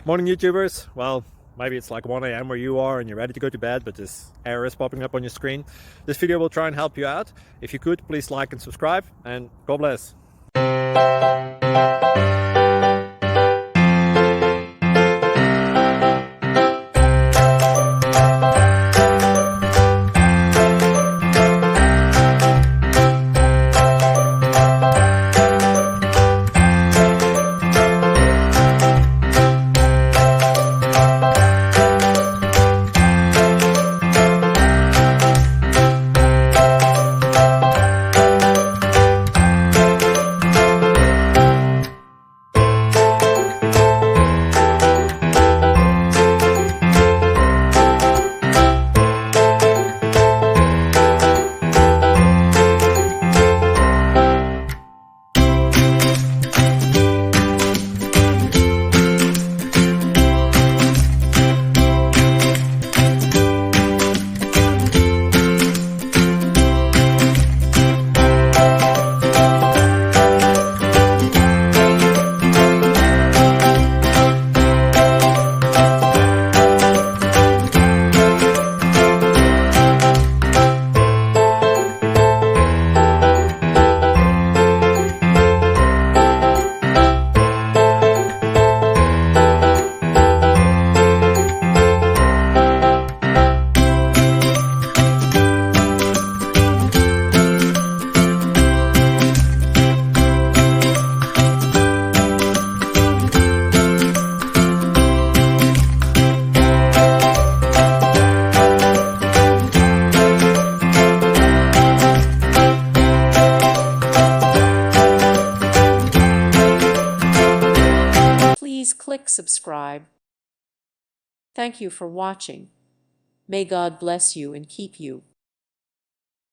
Morning YouTubers. Well, maybe it's like 1 a.m. where you are and you're ready to go to bed, but this error is popping up on your screen. This video will try and help you out. If you could, please like and subscribe, and God bless. Please click subscribe. Thank you for watching. May God bless you and keep you.